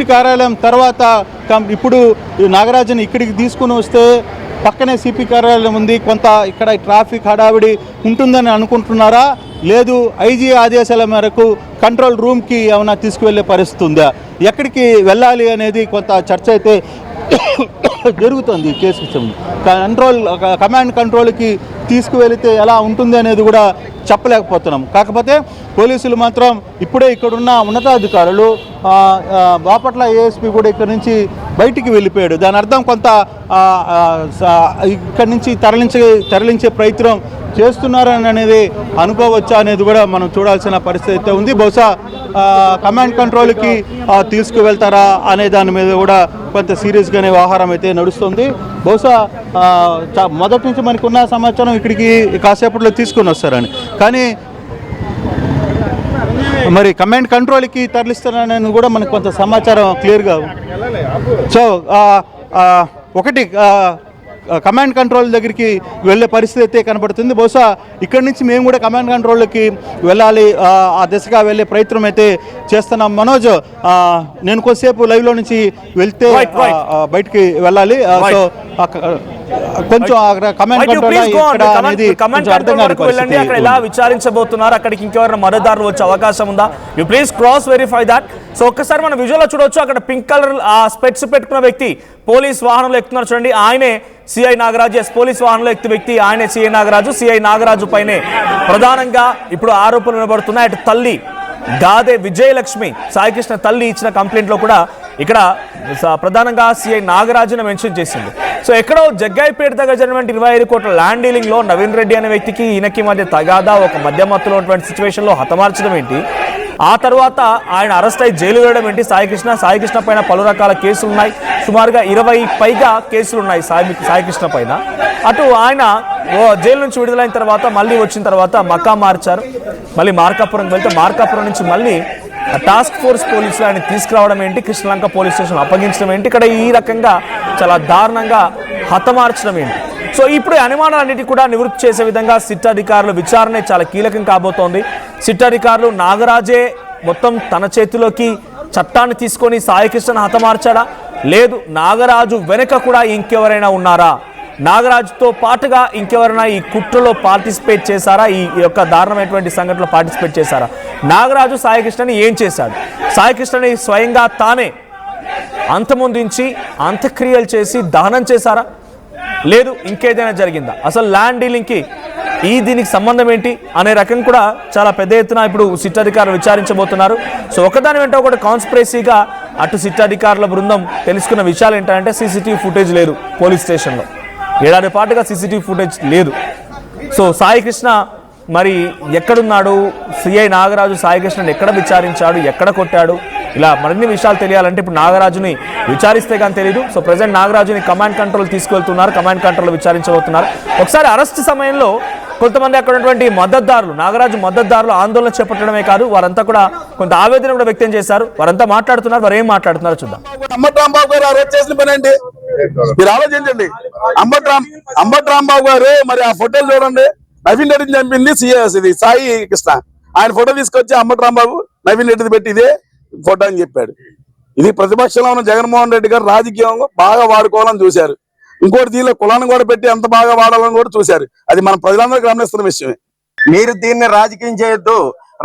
SIT కార్యాలయం తర్వాత ఇప్పుడు నాగరాజుని ఇక్కడికి తీసుకుని వస్తే పక్కనే సిపి కార్యాలయం ఉంది, కొంత ఇక్కడ ట్రాఫిక్ హడావిడి ఉంటుందని అనుకుంటున్నారా? లేదు ఐజీ ఆదేశాల మేరకు కంట్రోల్ రూమ్కి ఏమైనా తీసుకువెళ్ళే పరిస్థితి ఉందా? ఎక్కడికి వెళ్ళాలి అనేది కొంత చర్చ అయితే జరుగుతుంది. కేసు కమాండ్ కంట్రోల్కి తీసుకువెళితే ఎలా ఉంటుంది అనేది కూడా చెప్పలేకపోతున్నాం. కాకపోతే పోలీసులు మాత్రం ఇప్పుడే ఇక్కడున్న ఉన్నతాధికారులు బాపట్ల ఏఎస్పీ కూడా ఇక్కడ నుంచి బయటికి వెళ్ళిపోయాడు. దాని అర్థం కొంత ఇక్కడి నుంచి తరలించే ప్రయత్నం చేస్తున్నారని అనేది అనుకోవచ్చా అనేది కూడా మనం చూడాల్సిన పరిస్థితి అయితే ఉంది. బహుశా కమాండ్ కంట్రోల్కి తీసుకువెళ్తారా అనే దాని మీద కూడా కొంత సీరియస్గానే వ్యవహారం అయితే నడుస్తుంది. బహుశా మొదటి నుంచి మనకున్న సమాచారం ఇక్కడికి కాసేపట్లో తీసుకుని వస్తారని, కానీ మరి కమాండ్ కంట్రోల్కి తరలిస్తారని కూడా మనకు కొంత సమాచారం క్లియర్గా. సో ఒకటి కమాండ్ కంట్రోల్ దగ్గరికి వెళ్ళే పరిస్థితి అయితే కనబడుతుంది. బహుశా ఇక్కడి నుంచి మేము కూడా కమాండ్ కంట్రోల్కి వెళ్ళాలి, ఆ దిశగా వెళ్ళే ప్రయత్నం అయితే చేస్తున్నాం. మనోజ్, నేను కొద్దిసేపు లైవ్లో నుంచి వెళ్తే బయటికి వెళ్ళాలి. సో కొంచెం కమాండ్ వెళ్ళండి, అక్కడ ఎలా విచారించబోతున్నారు, అక్కడికి ఇంకెవరైనా మద్దతుదారులు వచ్చే అవకాశం ఉందా? You please cross verify that. So ఒక్కసారి మనం విజువల్ చూడొచ్చు, అక్కడ పింక్ కలర్ ఆ స్పెట్స్ పెట్టుకున్న వ్యక్తి పోలీస్ వాహనంలో ఎక్కుతున్నారు చూడండి, ఆయనే సిఐ నాగరాజు. పోలీస్ వాహనంలో ఎక్కిన వ్యక్తి ఆయనే సిఐ నాగరాజు. సిఐ నాగరాజు పైనే ప్రధానంగా ఇప్పుడు ఆరోపణలు వినబడుతున్నాయి. అటు తల్లి గాదే విజయలక్ష్మి, సాయికృష్ణ తల్లి ఇచ్చిన కంప్లైంట్లో కూడా ఇక్కడ ప్రధానంగా సిఐ నాగరాజును మెన్షన్ చేసింది. సో ఎక్కడో జగ్గాయిపేట దగ్గర జరిగినటువంటి 25 కోట్ల ల్యాండ్ డీలింగ్లో నవీన్ రెడ్డి అనే వ్యక్తికి ఈయనకి మధ్య తగాదా, ఒక మధ్యమత్తులో ఉన్నటువంటి సిచ్యువేషన్లో హతమార్చడం ఏంటి, ఆ తర్వాత ఆయన అరెస్ట్ అయి జైలు వేయడం ఏంటి, సాయికృష్ణ పైన పలు రకాల కేసులు ఉన్నాయి, సుమారుగా 20 పైగా కేసులు ఉన్నాయి సాయికృష్ణ పైన. అటు ఆయన జైలు నుంచి విడుదలైన తర్వాత మళ్ళీ వచ్చిన తర్వాత మకా మార్చారు, మళ్ళీ మార్కాపురం వెళ్తే మార్కాపురం నుంచి మళ్ళీ టాస్క్ ఫోర్స్ పోలీసులు ఆయన తీసుకురావడం ఏంటి, కృష్ణలంక పోలీస్ స్టేషన్ అప్పగించడం ఏంటి, ఇక్కడ ఈ రకంగా చాలా దారుణంగా హతమార్చడం ఏంటి. సో ఇప్పుడు అనుమానాలన్నిటి కూడా నివృత్తి చేసే విధంగా సిట్ అధికారుల విచారణ చాలా కీలకం కాబోతోంది. సిట్ అధికారులు నాగరాజే మొత్తం తన చేతిలోకి చట్టాన్ని తీసుకొని సాయికృష్ణను హతమార్చాడా, లేదు నాగరాజు వెనుక కూడా ఇంకెవరైనా ఉన్నారా, నాగరాజుతో పాటుగా ఇంకెవరైనా ఈ కుట్రలో పార్టిసిపేట్ చేశారా, ఈ యొక్క దారుణమైనటువంటి సంఘటనలో పార్టిసిపేట్ చేశారా, నాగరాజు సాయికృష్ణని ఏం చేశాడు, సాయికృష్ణని స్వయంగా తానే అంతమొందించి అంత్యక్రియలు చేసి దహనం చేశారా, లేదు ఇంకేదైనా జరిగిందా, అసలు ల్యాండ్ డీలింగ్కి దీనికి సంబంధం ఏంటి అనే రకం కూడా చాలా పెద్ద ఎత్తున ఇప్పుడు సిట్ అధికారులు విచారించబోతున్నారు. సో ఒకదాని వెంట ఒకటి కాన్స్పిరసీగా అటు సిట్ అధికారుల బృందం తెలుసుకున్న విషయాలు ఏంటంటే సీసీటీవీ ఫుటేజ్ లేదు పోలీస్ స్టేషన్లో, ఏడాది పాటుగా సీసీటీవీ ఫుటేజ్ లేదు. సో సాయికృష్ణ మరి ఎక్కడున్నాడు, సిఐ నాగరాజు సాయికృష్ణని ఎక్కడ విచారించాడు, ఎక్కడ కొట్టాడు, ఇలా మరిన్ని విషయాలు తెలియాలంటే ఇప్పుడు నాగరాజుని విచారిస్తే కానీ తెలియదు. సో ప్రజెంట్ నాగరాజుని కమాండ్ కంట్రోల్ తీసుకువెళ్తున్నారు, కమాండ్ కంట్రోల్ విచారించబోతున్నారు. ఒకసారి అరెస్ట్ సమయంలో కొంతమంది అక్కడ ఉన్నటువంటి మద్దతుదారులు, నాగరాజు మద్దతుదారులు ఆందోళన చేపట్టడమే కాదు, వారంతా కూడా కొంత ఆవేదన కూడా వ్యక్తం చేశారు. వారంతా మాట్లాడుతున్నారు, వారు ఏం మాట్లాడుతున్నారో చూద్దాం. అంబటి రాంబాబు గారు అరెస్ట్ చేసిన పని అండి, మీరు ఆలోచించండి. అంబటి రాంబాబు గారు మరి ఆ ఫోటోలు చూడండి, నవీన్ రెడ్డిని చంపింది సాయి కృష్ణ, ఆయన ఫోటో తీసుకొచ్చి అంబటి రాంబాబు నవీన్ రెడ్డిది పెట్టి ఇదే ఫోటో అని చెప్పాడు. ఇది ప్రతిపక్షంలో ఉన్న జగన్మోహన్ రెడ్డి గారు రాజకీయంగా బాగా వాడుకోవాలని చూశారు. ఇంకోటి దీనిలో కులాన్ని కూడా పెట్టి ఎంత బాగా వాడాలని కూడా చూశారు. అది మనం ప్రజలందరూ గమనిస్తున్న విషయమే. మీరు దీన్ని రాజకీయం చేయొద్దు,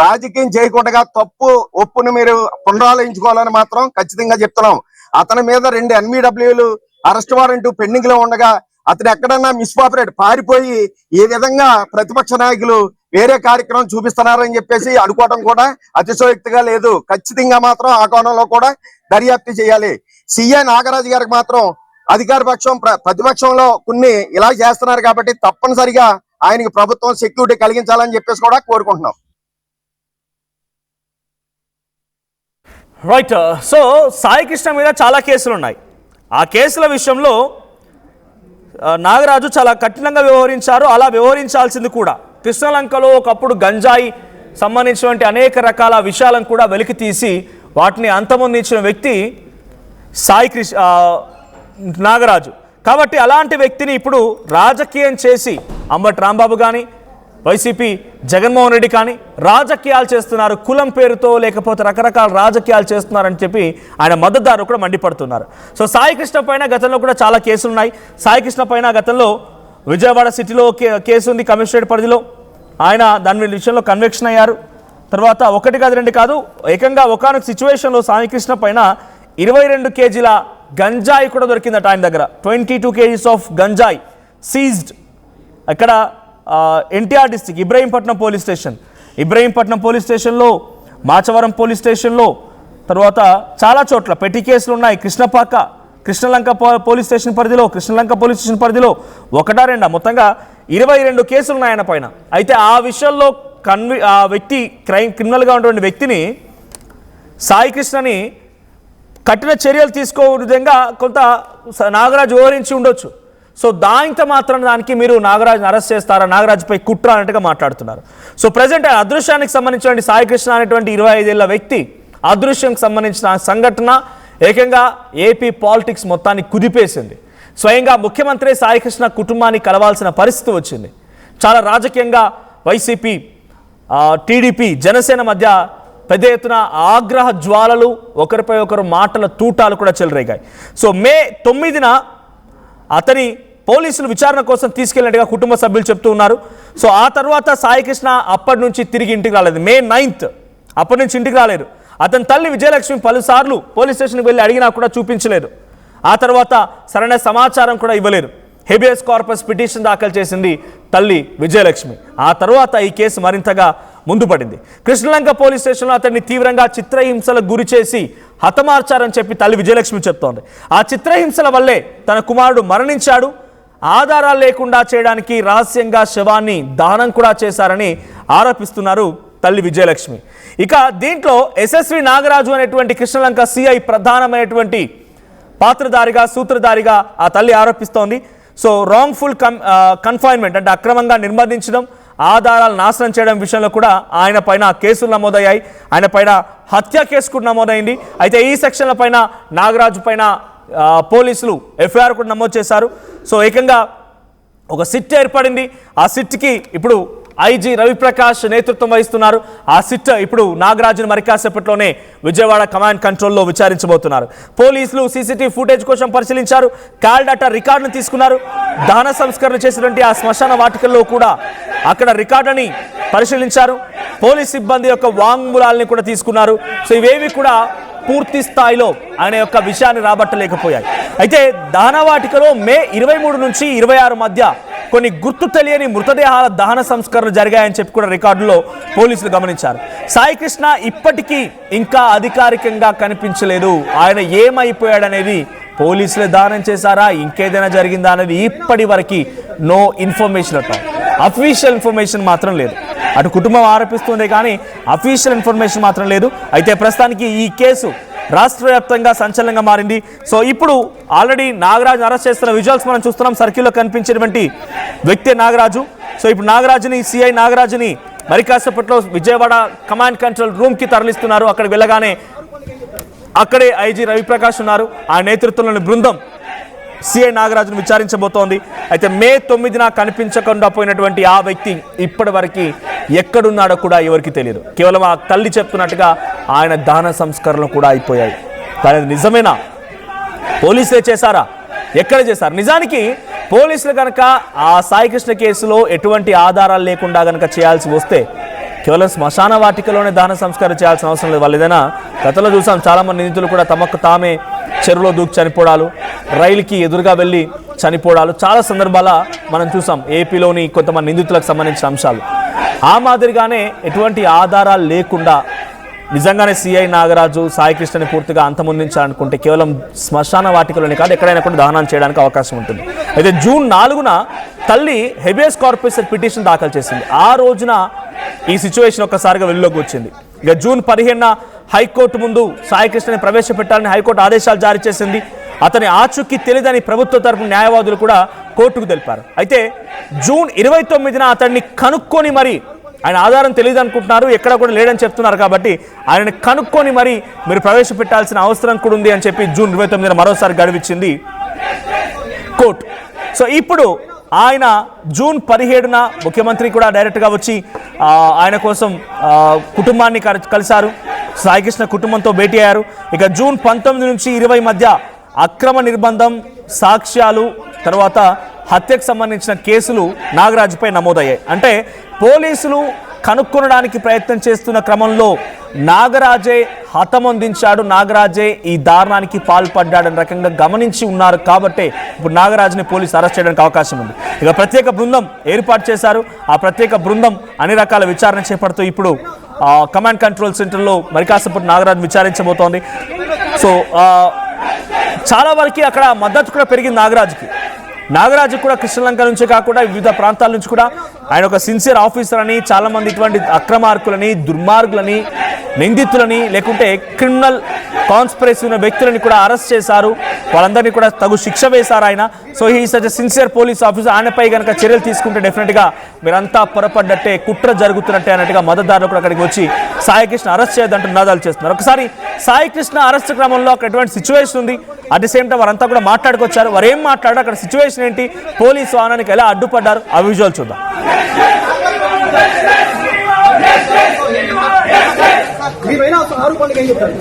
రాజకీయం చేయకుండా తప్పు ఒప్పును మీరు పునరాలోచించుకోవాలని మాత్రం ఖచ్చితంగా చెప్తున్నాం. అతని మీద 2 NVWలు అరెస్ట్ వారెంట్ పెండింగ్ లో ఉండగా అతను ఎక్కడన్నా మిస్పాపరేట్ పారిపోయి ఈ విధంగా ప్రతిపక్ష నాయకులు వేరే కార్యక్రమం చూపిస్తున్నారని చెప్పేసి అనుకోవడం కూడా అతిశయోక్తిగా లేదు. ఖచ్చితంగా మాత్రం ఆ కోణంలో కూడా దర్యాప్తు చేయాలి. సిఐ నాగరాజు గారికి మాత్రం అధికార పక్షం ప్రతిపక్షంలో కొన్ని ఇలా చేస్తున్నారు కాబట్టి తప్పనిసరిగా ఆయనకి ప్రభుత్వం సెక్యూరిటీ కలిగించాలని చెప్పేసి కూడా కోరుకుంటున్నాం. రైట్. సో సాయికృష్ణ మీద చాలా కేసులు ఉన్నాయి. ఆ కేసుల విషయంలో నాగరాజు చాలా కఠినంగా వ్యవహరించారు. అలా వ్యవహరించాల్సింది కూడా కృష్ణలంకలో ఒకప్పుడు గంజాయి సంబంధించినటువంటి అనేక రకాల విషయాలను కూడా వెలికి తీసి వాటిని అంతమొందించిన వ్యక్తి నాగరాజు. కాబట్టి అలాంటి వ్యక్తిని ఇప్పుడు రాజకీయం చేసి అంబటి రాంబాబు కానీ వైసీపీ జగన్మోహన్ రెడ్డి కానీ రాజకీయాలు చేస్తున్నారు, కులం పేరుతో లేకపోతే రకరకాల రాజకీయాలు చేస్తున్నారని చెప్పి ఆయన మద్దతుదారులు కూడా మండిపడుతున్నారు. సో సాయికృష్ణ పైన గతంలో కూడా చాలా కేసులు ఉన్నాయి. సాయికృష్ణ పైన గతంలో విజయవాడ సిటీలో కేసు ఉంది కమిషనరేట్ పరిధిలో. ఆయన దాని విషయంలో కన్విక్షన్ అయ్యారు. తర్వాత 1 కాదు 2 కాదు, ఏకంగా ఒకనొక సిచ్యువేషన్లో సాయికృష్ణ పైన 22 కేజీల గంజాయి కూడా దొరికిందట ఆయన దగ్గర. 22 కేజీస్ ఆఫ్ గంజాయి సీజ్డ్. అక్కడ ఎన్టీఆర్ డిస్టిక్ ఇబ్రహీంపట్నం పోలీస్ స్టేషన్లో, మాచవరం పోలీస్ స్టేషన్లో, తర్వాత చాలా చోట్ల పెట్టి కేసులు ఉన్నాయి. కృష్ణలంక పోలీస్ స్టేషన్ పరిధిలో 1 2 మొత్తంగా 22 కేసులు ఉన్నాయి ఆయన పైన. అయితే ఆ విషయంలో ఆ వ్యక్తి క్రిమినల్గా ఉన్నటువంటి వ్యక్తిని సాయికృష్ణని కఠిన చర్యలు తీసుకో విధంగా కొంత నాగరాజు వివరించి ఉండొచ్చు. సో దాంతో మాత్రం దానికి మీరు నాగరాజుని అరెస్ట్ చేస్తారా, నాగరాజుపై కుట్ర అన్నట్టుగా మాట్లాడుతున్నారు. సో ప్రజెంట్ ఆయన అదృశ్యానికి సంబంధించిన సాయికృష్ణ అనేటువంటి 25 ఏళ్ల వ్యక్తి అదృశ్యంకి సంబంధించిన సంఘటన ఏకంగా ఏపీ పాలిటిక్స్ మొత్తాన్ని కుదిపేసింది. స్వయంగా ముఖ్యమంత్రి సాయికృష్ణ కుటుంబాన్ని కలవాల్సిన పరిస్థితి వచ్చింది. చాలా రాజకీయంగా వైసీపీ, టీడీపీ, జనసేన మధ్య పెద్ద ఎత్తున ఆగ్రహ జ్వాలలు, ఒకరిపై ఒకరు మాటల తూటాలు కూడా చెలరేగాయి. సో మే 9న అతని పోలీసులు విచారణ కోసం తీసుకెళ్ళినట్టుగా కుటుంబ సభ్యులు చెప్తూ ఉన్నారు. సో ఆ తర్వాత సాయికృష్ణ అప్పటి నుంచి తిరిగి ఇంటికి రాలేదు. మే 9th అప్పటి నుంచి ఇంటికి రాలేదు. అతని తల్లి విజయలక్ష్మి పలుసార్లు పోలీస్ స్టేషన్కి వెళ్ళి అడిగినా కూడా చూపించలేదు. ఆ తర్వాత సరైన సమాచారం కూడా ఇవ్వలేదు. హెబియస్ కార్పస్ పిటిషన్ దాఖలు చేసింది తల్లి విజయలక్ష్మి. ఆ తర్వాత ఈ కేసు మరింతగా ముందు పడింది. కృష్ణలంక పోలీస్ స్టేషన్లో అతన్ని తీవ్రంగా చిత్రహింసలకు గురి చేసి హతమార్చారని చెప్పి తల్లి విజయలక్ష్మి చెప్తోంది. ఆ చిత్రహింసల వల్లే తన కుమారుడు మరణించాడు. ఆధారాలు లేకుండా చేయడానికి రహస్యంగా శవాన్ని దహనం కూడా చేశారని ఆరోపిస్తున్నారు తల్లి విజయలక్ష్మి. ఇక దీంట్లో ఎస్ఎస్వి నాగరాజు అనేటువంటి కృష్ణలంక సిఐ ప్రధానమైనటువంటి పాత్రధారిగా, సూత్రధారిగా ఆ తల్లి ఆరోపిస్తోంది. సో రాంగ్ఫుల్ కన్ఫైన్మెంట్ అంటే అక్రమంగా నిర్బంధించడం, ఆధారాలు నాశనం చేయడం విషయంలో కూడా ఆయన పైన కేసులు నమోదయ్యాయి. ఆయన పైన హత్య కేసు కూడా నమోదైంది. అయితే ఈ సెక్షన్ల పైన నాగరాజు పైన పోలీసులు ఎఫ్ఐఆర్ కూడా నమోదు చేశారు. సో ఏకంగా ఒక సిట్ ఏర్పడింది. ఆ సిట్కి ఇప్పుడు ఐజీ రవిప్రకాష్ నేతృత్వం వహిస్తున్నారు. ఆ సిట్ ఇప్పుడు నాగరాజును మరి కాసేపట్లోనే విజయవాడ కమాండ్ కంట్రోల్లో విచారించబోతున్నారు. పోలీసులు సీసీటీవీ ఫుటేజ్ కోసం పరిశీలించారు. కాల్ డేటా రికార్డును తీసుకున్నారు. దహన సంస్కరణ చేసినటువంటి ఆ శ్మశాన వాటికల్లో కూడా అక్కడ రికార్డుని పరిశీలించారు. పోలీస్ సిబ్బంది యొక్క వాంగ్మూలాలని కూడా తీసుకున్నారు. సో ఇవేవి కూడా పూర్తి స్థాయిలో ఆయన యొక్క విషయాన్ని రాబట్టలేకపోయాయి. అయితే దహన వాటికలో మే 23 నుంచి 26 మధ్య కొన్ని గుర్తు తెలియని మృతదేహాల దహన సంస్కరణ జరిగాయని చెప్పి కూడా రికార్డులో పోలీసులు గమనించారు. సాయికృష్ణ ఇప్పటికీ ఇంకా అధికారికంగా కనిపించలేదు. ఆయన ఏమైపోయాడనేది పోలీసులే దానం చేశారా, ఇంకేదైనా జరిగిందా అనేది ఇప్పటి వరకు నో ఇన్ఫర్మేషన్ అట. అఫీషియల్ ఇన్ఫర్మేషన్ మాత్రం లేదు. అటు కుటుంబం ఆరోపిస్తుంది కానీ అఫీషియల్ ఇన్ఫర్మేషన్ మాత్రం లేదు. అయితే ప్రస్తుతానికి ఈ కేసు రాష్ట్ర వ్యాప్తంగా సంచలనంగా మారింది. సో ఇప్పుడు ఆల్రెడీ నాగరాజు అరెస్ట్ చేస్తున్న విజువల్స్ మనం చూస్తున్నాం. సర్కిల్లో కనిపించినటువంటి వ్యక్తి నాగరాజు. సో ఇప్పుడు నాగరాజుని, సిఐ నాగరాజుని మరి కాసేపట్లో విజయవాడ కమాండ్ కంట్రోల్ రూమ్కి తరలిస్తున్నారు. అక్కడికి వెళ్ళగానే అక్కడే ఐజీ రవిప్రకాష్ ఉన్నారు. ఆ నేతృత్వంలోని బృందం సిఐ నాగరాజును విచారించబోతోంది. అయితే మే 9న కనిపించకుండా పోయినటువంటి ఆ వ్యక్తి ఇప్పటి వరకు ఎక్కడున్నాడో కూడా ఎవరికి తెలియదు. కేవలం ఆ తల్లి చెప్తున్నట్టుగా ఆయన దహన సంస్కరణలు కూడా అయిపోయాయి. కానీ నిజమేనా? పోలీసులే చేశారా? ఎక్కడ చేశారు? నిజానికి పోలీసులు కనుక ఆ సాయికృష్ణ కేసులో ఎటువంటి ఆధారాలు లేకుండా కనుక చేయాల్సి వస్తే కేవలం శ్మశాన వాటికలోనే దహన సంస్కారం చేయాల్సిన అవసరం లేదు. వాళ్ళు ఏదైనా గతంలో చూసాం, చాలామంది నిందితులు కూడా తమకు తామే చెరువులో దూకి చనిపోవడాలు, రైలుకి ఎదురుగా వెళ్ళి చనిపోవడాలు చాలా సందర్భాల మనం చూసాం ఏపీలోని కొంతమంది నిందితులకు సంబంధించిన అంశాలు. ఆ మాదిరిగానే ఎటువంటి ఆధారాలు లేకుండా నిజంగానే సిఐ నాగరాజు సాయికృష్ణని పూర్తిగా అంతమొందించాలనుకుంటే కేవలం శ్మశాన వాటికలోనే కాదు ఎక్కడైనా కూడా దహనం చేయడానికి అవకాశం ఉంటుంది. అయితే జూన్ 4న తల్లి హెబియస్ కార్పస్ పిటిషన్ దాఖలు చేసింది. ఆ రోజున ఈ సిచ్యువేషన్ ఒక్కసారిగా వెలుగులోకి వచ్చింది. ఇక జూన్ 15న హైకోర్టు ముందు సాయికృష్ణని ప్రవేశపెట్టాలని హైకోర్టు ఆదేశాలు జారీ చేసింది. అతని ఆచూకీ తెలియదని ప్రభుత్వ తరపున న్యాయవాదులు కూడా కోర్టుకు తెలిపారు. అయితే జూన్ 29న అతన్ని కనుక్కొని మరి, ఆయన ఆధారం తెలియదు అనుకుంటున్నారు, ఎక్కడ కూడా లేడని చెప్తున్నారు కాబట్టి ఆయనని కనుక్కొని మరి మీరు ప్రవేశపెట్టాల్సిన అవసరం కూడా ఉంది అని చెప్పి జూన్ 29న మరోసారి గడువిచ్చింది కోర్టు. సో ఇప్పుడు ఆయన జూన్ 17న ముఖ్యమంత్రి కూడా డైరెక్ట్గా వచ్చి ఆయన కోసం కుటుంబాన్ని కలిశారు. సాయికృష్ణ కుటుంబంతో భేటీ అయ్యారు. ఇక జూన్ 19 నుంచి 20 మధ్య అక్రమ నిర్బంధం, సాక్ష్యాలు, తర్వాత హత్యకు సంబంధించిన కేసులు నాగరాజుపై నమోదయ్యాయి. అంటే పోలీసులు కనుక్కొనడానికి ప్రయత్నం చేస్తున్న క్రమంలో నాగరాజే హతమొందించాడు, నాగరాజే ఈ దారుణానికి పాల్పడ్డాడని రకంగా గమనించి ఉన్నారు. కాబట్టే ఇప్పుడు నాగరాజుని పోలీసు అరెస్ట్ చేయడానికి అవకాశం ఉంది. ఇక ప్రత్యేక బృందం ఏర్పాటు చేశారు. ఆ ప్రత్యేక బృందం అన్ని రకాల విచారణ చేపడుతూ ఇప్పుడు కమాండ్ కంట్రోల్ సెంటర్లో మరి కాసేపటి నాగరాజు విచారించబోతోంది. సో చాలా వరకు అక్కడ మద్దతు కూడా పెరిగింది నాగరాజు కూడా కృష్ణలంక నుంచి కాకుండా వివిధ ప్రాంతాల నుంచి కూడా ఆయన ఒక సిన్సియర్ ఆఫీసర్ అని, చాలామంది ఇటువంటి అక్రమార్కులని, దుర్మార్గులని, నిందితులని, లేకుంటే క్రిమినల్ కాన్స్పిరసీ ఉన్న వ్యక్తులని కూడా అరెస్ట్ చేశారు. వాళ్ళందరినీ కూడా తగు శిక్ష వేశారు ఆయన. So he such sincere police officer. ఆయనపై కనుక చర్యలు తీసుకుంటే డెఫినెట్గా మీరంతా పొరపడ్డట్టే, కుట్ర జరుగుతున్నట్టే అన్నట్టుగా మద్దతుదారులు కూడా అక్కడికి వచ్చి సాయికృష్ణ అరెస్ట్ చేయొద్దంటూ నినాదాలు చేస్తున్నారు. ఒకసారి సాయికృష్ణ అరెస్ట్ క్రమంలో అక్కడ ఎటువంటి సిచ్యువేషన్ ఉంది, అట్ ది సేమ్ టైం వారంతా కూడా మాట్లాడుకొచ్చారు. వారు ఏం మాట్లాడారు, అక్కడ సిచ్యువేషన్ ఏంటి, పోలీసు వాహనానికి ఎలా అడ్డుపడ్డారు, ఆ విజువల్ చూద్దాం. ఆరు పండుగ ఏం చెప్తారు